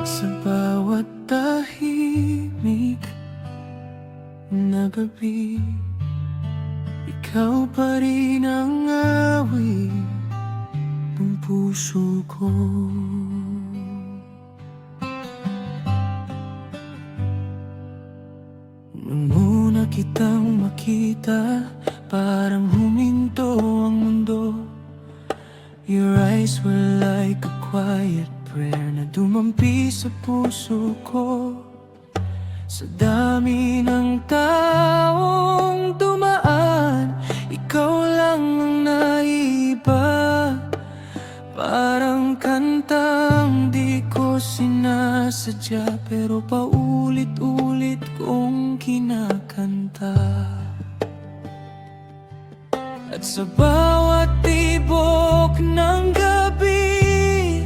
Sa bawat tahimik na gabi, ikaw pa rin ang awit ng puso ko. Nung una kitang makita, parang huminto ang mundo. Your eyes were like a quiet prayer na dumampi sa puso ko. Sa dami ng taong dumaan, ikaw lang ang naiba. Parang kantang di ko sinasadya, pero paulit-ulit kong kinakanta. At sa bawat tibok ng gabi,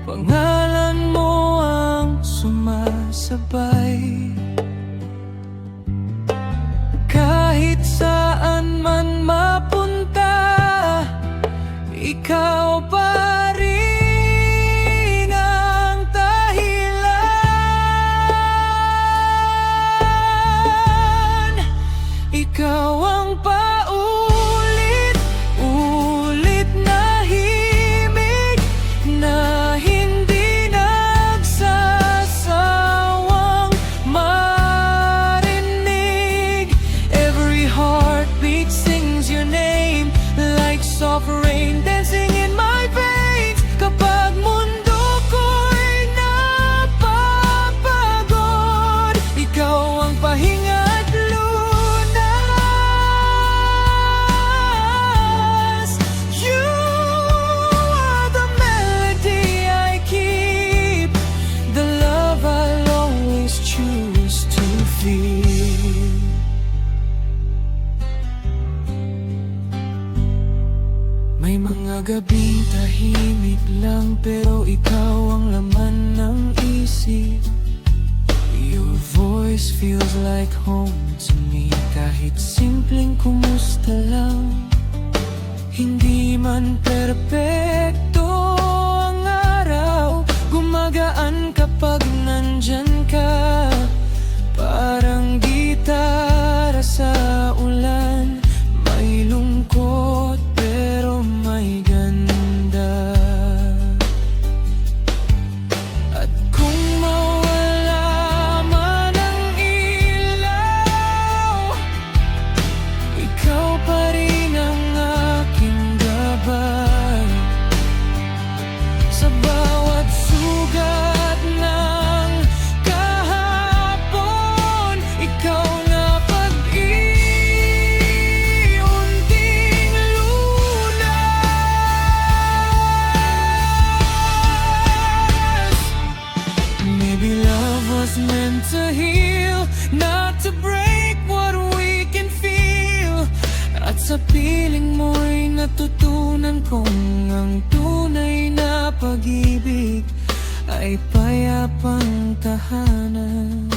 pangalan mo ang sumasabay. Kahit saan man mapunta, ikaw pa rin ang dahilan. Ikaw ang paulit-ulit na himig na hindi nagsasawang marinig. Every heartbeat sings your name like soft rain dancing in my veins. Kapag mundo ko'y napapagod, ikaw ang pahinga at lunas. You are the melody I keep, the love I'll always choose to feel. May mga gabing tahimik lang, pero ikaw ang laman ng isip. Your voice feels like home to me, kahit simpleng kumusta lang. Hindi man perpekto ang araw, gumagaan kapag nandyan ka. Parang gitara sa ulan, may lungkot pero may ganda. At kung mawala man ang ilaw, ikaw pa rin ang aking gabay. Sa bawat sugat ng kahapon, ikaw na pag-iunting lunas. Maybe love was meant to heal, not to break what we can feel. At sa piling mo'y natutunan kong ang tunay na pag-ibig ay payapang tahanan.